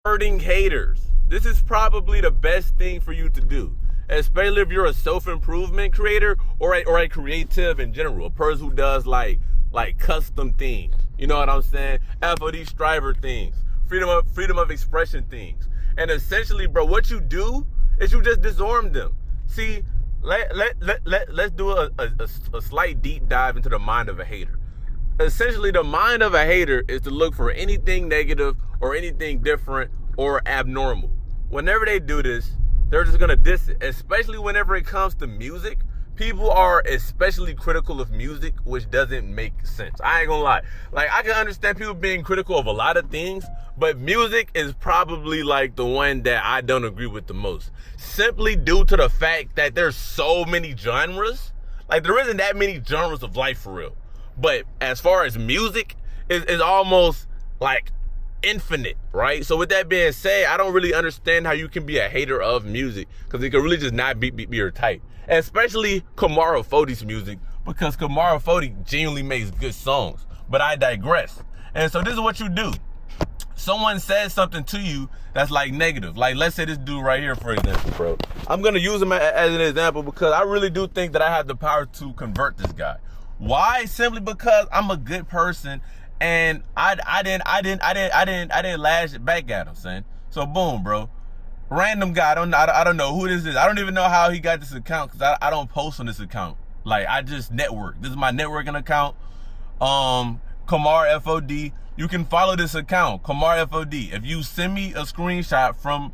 Hurting haters. This is probably the best thing for you to do, especially if you're a self-improvement creator or a creative in general, a person who does like custom things. You know what I'm saying? FOD striver things, freedom of expression things. And essentially, bro, what you do is you just disarm them. See, let's do a slight deep dive into the mind of a hater. Essentially, the mind of a hater is to look for anything negative or anything different or abnormal. Whenever they do this, they're just gonna diss it, especially whenever it comes to music. People are especially critical of music, which doesn't make sense. I ain't gonna lie. Like, I can understand people being critical of a lot of things, but music is probably like the one that I don't agree with the most. Simply due to the fact that there's so many genres. Like, there isn't that many genres of life for real. But as far as music, it's almost like infinite, right? So with that being said, I don't really understand how you can be a hater of music, because it can really just not be your type. Especially Kamara Fodi's music, because Kamara Fodi genuinely makes good songs. But I digress. And so this is what you do. Someone says something to you that's like negative. Like, let's say this dude right here, for example, bro. I'm gonna use him as an example because I really do think that I have the power to convert this guy. Why? Simply because I'm a good person and I didn't lash back at him, son. So boom, bro. Random guy, I don't know who this is. I don't even know how he got this account, because I don't post on this account. Like, I just network. This is my networking account. Kamar FOD. You can follow this account, Kamar FOD. If you send me a screenshot from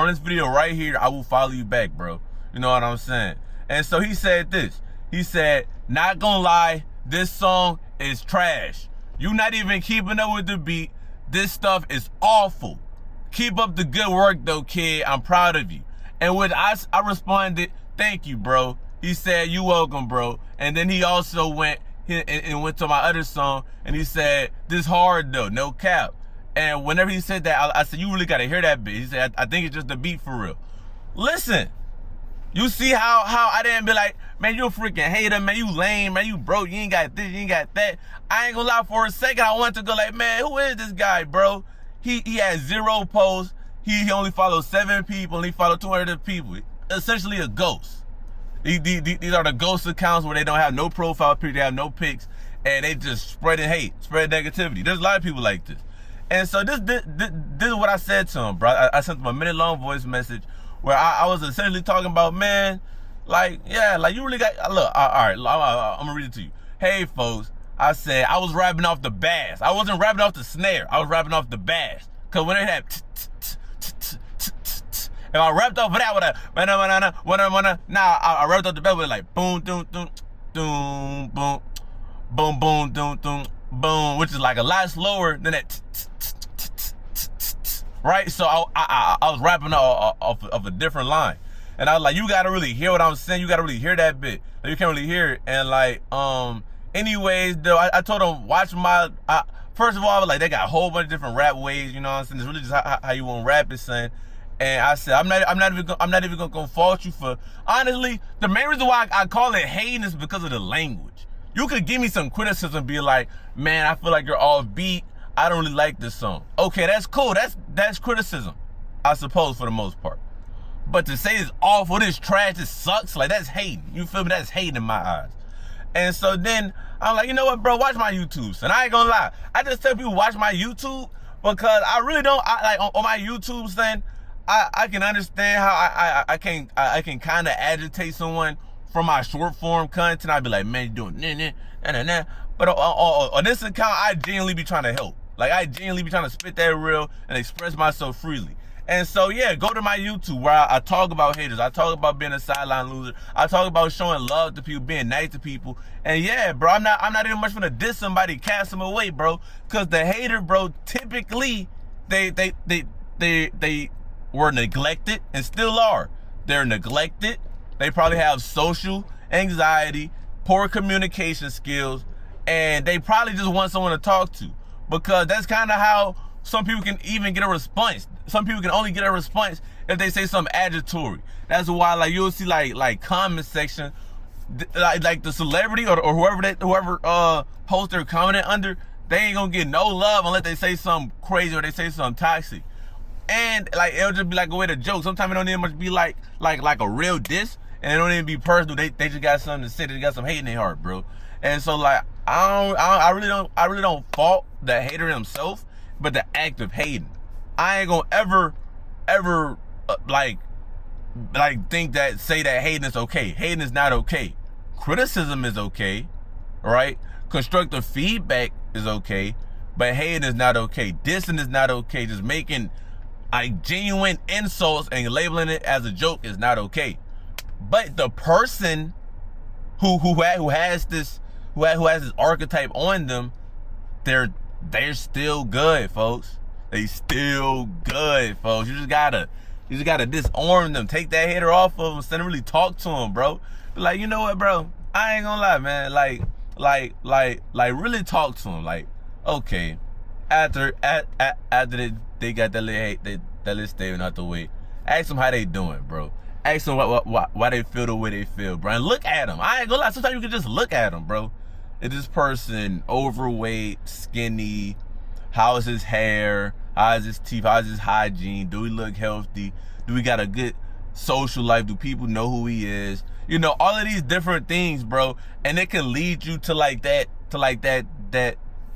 this video right here, I will follow you back, bro. You know what I'm saying? And so he said this. He said, not gonna lie, this song is trash. You not even keeping up with the beat. This stuff is awful. Keep up the good work though, kid. I'm proud of you. And when I responded, thank you, bro. He said, you welcome, bro. And then he also went to my other song and he said, this hard though, no cap. And whenever he said that, I said, you really gotta hear that bit. He said, I think it's just the beat for real. Listen, you see how I didn't be like, man, you a freaking hater, man, you lame, man, you broke, you ain't got this, you ain't got that. I ain't gonna lie, for a second, I wanted to go like, man, who is this guy, bro? He has 0 posts. He only follows 7 people and he followed 200 people. Essentially a ghost. These are the ghost accounts where they don't have no profile picture, they have no pics, and they just spreading hate, spread negativity. There's a lot of people like this. And so this is what I said to him, bro. I sent him a minute-long voice message where I was essentially talking about, man, like, yeah, like, you really got, look, all right, I'm gonna read it to you. Hey, folks. I said, I was rapping off the bass. I wasn't rapping off the snare. I was rapping off the bass. Because when it had if I rapped off of that with I rapped off the bass with like boom, doom, doom, doom, boom, boom, boom, doom, doom, boom, which is like a lot slower than that right? So I was rapping off of a different line. And I was like, you got to really hear what I'm saying. You got to really hear that bit. You can't really hear it. And like, anyways, though, I told them, watch my, first of all, I was like, they got a whole bunch of different rap ways, you know what I'm saying? It's really just how you want to rap it, son. And I said, I'm not even gonna fault you for, honestly, the main reason why I call it hating is because of the language. You could give me some criticism, be like, man, I feel like you're all beat. I don't really like this song. Okay, that's cool. That's criticism, I suppose, for the most part. But to say it's awful, this trash, this sucks, like, that's hating. You feel me? That's hating in my eyes. And so then I'm like, you know what, bro, watch my YouTube. And I ain't gonna lie, I just tell people watch my YouTube because I really don't, like on my YouTube, son, I can understand how I can kind of agitate someone from my short form content. I'd be like, man, you doing nah. But on this account, I genuinely be trying to help. Like, I genuinely be trying to spit that real and express myself freely. And so, yeah, go to my YouTube where I talk about haters. I talk about being a sideline loser. I talk about showing love to people, being nice to people. And yeah, bro, I'm not even much gonna diss somebody, cast them away, bro. Cause the hater, bro, typically they were neglected and still are. They're neglected. They probably have social anxiety, poor communication skills, and they probably just want someone to talk to. Because that's kind of how some people can even get a response. Some people can only get a response if they say something adulatory. That's why, like, you'll see like comment section, like the celebrity or whoever post they're commenting under, they ain't gonna get no love unless they say something crazy or they say something toxic. And like it'll just be like a way to joke. Sometimes it don't even much be like a real diss, and it don't even be personal. They just got something to say. They got some hate in their heart, bro. And so like I really don't fault the hater himself, but the act of hating. I ain't gonna ever like think that say that hating is okay. Hating is not okay. Criticism is okay, right? Constructive feedback is okay, but hating is not okay. Dissing is not okay. Just making like genuine insults and labeling it as a joke is not okay. But the person who has this archetype on them, they're still good, folks. They still good, folks. You just gotta disarm them. Take that hater off of them. Instead of really talk to them, bro. Be like, you know what, bro? I ain't gonna lie, man. Like really talk to them. Like, okay, after they got that little statement out the way, ask them how they doing, bro. Ask them why they feel the way they feel, bro. And look at them. I ain't gonna lie. Sometimes you can just look at them, bro. Is this person overweight, skinny? How is his hair? How is his teeth? How is his hygiene? Do he look healthy? Do we got a good social life? Do people know who he is? You know, all of these different things, bro. And it can lead you to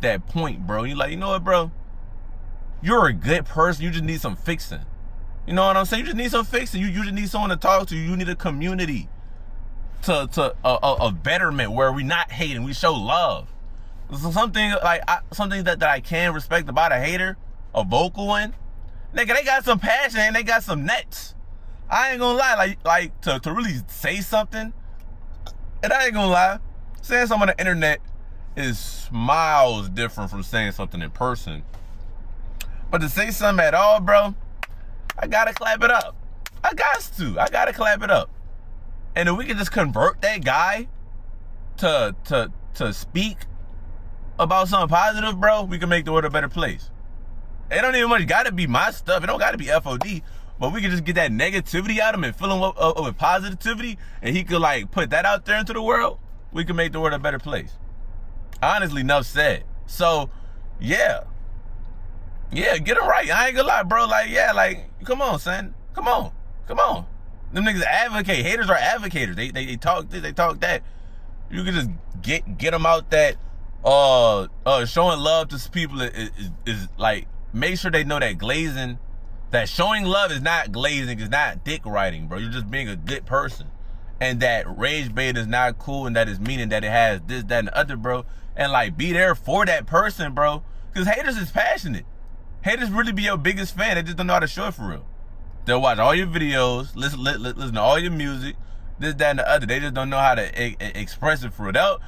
that point, bro. You're like, you know what, bro? You're a good person. You just need some fixing. You know what I'm saying? You just need some fixing. You just need someone to talk to. You need a community to a betterment where we not hating, we show love. So something that I can respect about a hater, a vocal one, nigga, they got some passion and they got some nets. I ain't gonna lie, like to really say something, and I ain't gonna lie, saying something on the internet is miles different from saying something in person. But to say something at all, bro, I gotta clap it up. I gotta clap it up. And if we can just convert that guy to speak about something positive, bro, we can make the world a better place. It don't even much gotta be my stuff. It don't gotta be FOD. But we can just get that negativity out of him and fill him up with positivity, and he could like put that out there into the world. We can make the world a better place. Honestly, enough said. So, yeah, get him right. I ain't gonna lie, bro. Like, yeah, like, come on, son. Come on. Them niggas advocate. Haters are advocators. They talk this, they talk that. You can just get them out that showing love to people is like, make sure they know that glazing, that showing love is not glazing, it's not dick riding, bro. You're just being a good person. And that rage bait is not cool, and that is meaning that it has this, that, and the other, bro. And like, be there for that person, bro. Because haters is passionate. Haters really be your biggest fan. They just don't know how to show it for real. They'll watch all your videos, listen to all your music, this, that, and the other. They just don't know how to express it for real.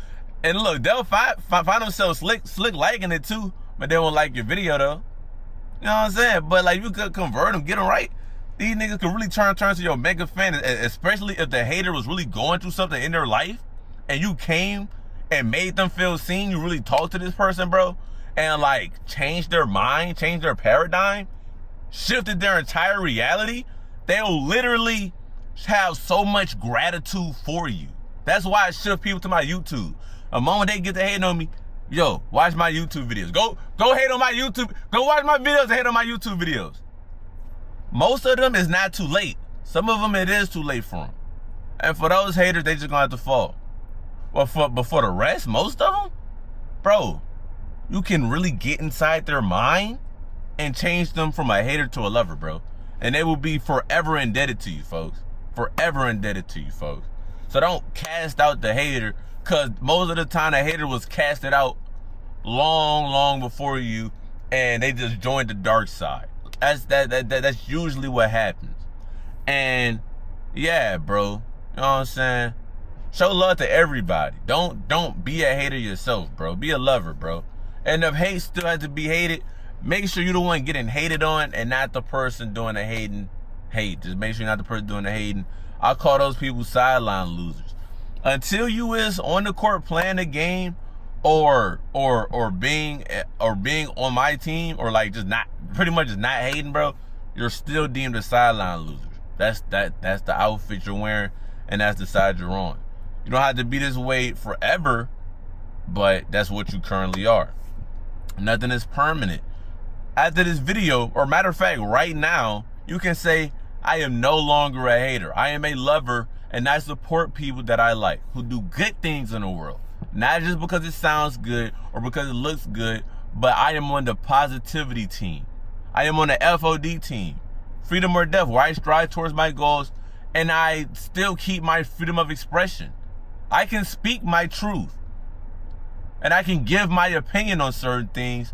They'll find themselves slick liking it too, but they won't like your video though. You know what I'm saying? But like, you could convert them, get them right. These niggas could really turn to your mega fan, especially if the hater was really going through something in their life, and you came and made them feel seen. You really talked to this person, bro, and like changed their mind, changed their paradigm, shifted their entire reality. They'll literally have so much gratitude for you. That's why I shift people to my YouTube. The moment they get to hating on me, yo, watch my YouTube videos. Go hate on my YouTube. Go watch my videos and hate on my YouTube videos. Most of them is not too late. Some of them it is too late for them. And for those haters, they just gonna have to fall. But for the rest, most of them, bro, you can really get inside their mind and change them from a hater to a lover, bro. And they will be forever indebted to you, folks. Forever indebted to you, folks. So don't cast out the hater, because most of the time the hater was casted out long before you, and they just joined the dark side. That's usually what happens. And yeah, bro, you know what I'm saying? Show love to everybody. Don't be a hater yourself, bro. Be a lover, bro. And if hate still has to be hated, make sure you're the one getting hated on and not the person doing the hating. Just make sure you're not the person doing the hating. I call those people sideline losers. Until you is on the court playing the game, or being on my team, or like just not, pretty much just not hating, bro, you're still deemed a sideline loser. That's the outfit you're wearing, and that's the side you're on. You don't have to be this way forever, but that's what you currently are. Nothing is permanent. after this video, or matter of fact, right now, you can say, I am no longer a hater. I am a lover, and I support people that I like, who do good things in the world. Not just because it sounds good or because it looks good, but I am on the positivity team. I am on the FOD team. Freedom or death, where I strive towards my goals, and I still keep my freedom of expression. I can speak my truth, and I can give my opinion on certain things,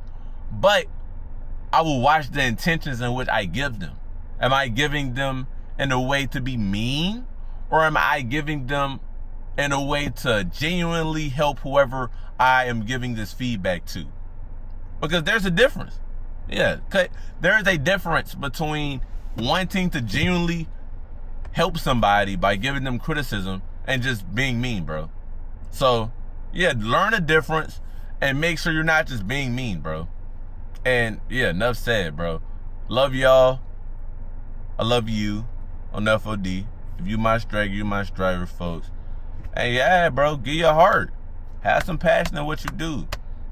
but I will watch the intentions in which I give them. Am I giving them in a way to be mean, or am I giving them in a way to genuinely help whoever I am giving this feedback to? Because there's a difference. Yeah, there is a difference between wanting to genuinely help somebody by giving them criticism and just being mean, bro. So, yeah, learn the difference and make sure you're not just being mean, bro. And, yeah, enough said, bro. Love y'all. I love you on FOD. If you my striker, you my striker, folks. Hey, yeah, bro, give your heart. Have some passion in what you do.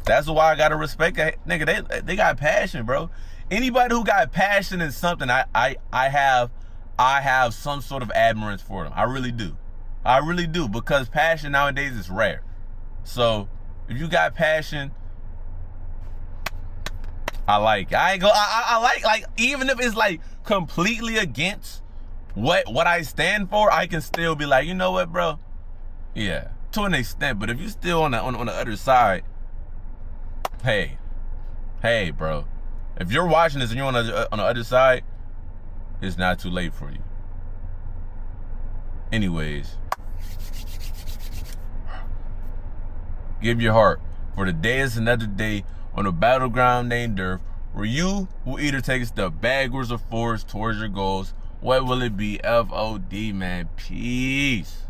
That's why I gotta respect that. Nigga, they got passion, bro. Anybody who got passion in something, I have some sort of admirance for them. I really do. I really do, because passion nowadays is rare. So if you got passion, I like it. I like even if it's like completely against what I stand for, I can still be like, you know what, bro? Yeah, to an extent. But if you're still on the other side, hey, bro. If you're watching this and you're on the other side, it's not too late for you. Anyways, give your heart, for the day is another day on a battleground named Earth, where you will either take a step backwards or forwards towards your goals. What will it be? FOD, man. Peace.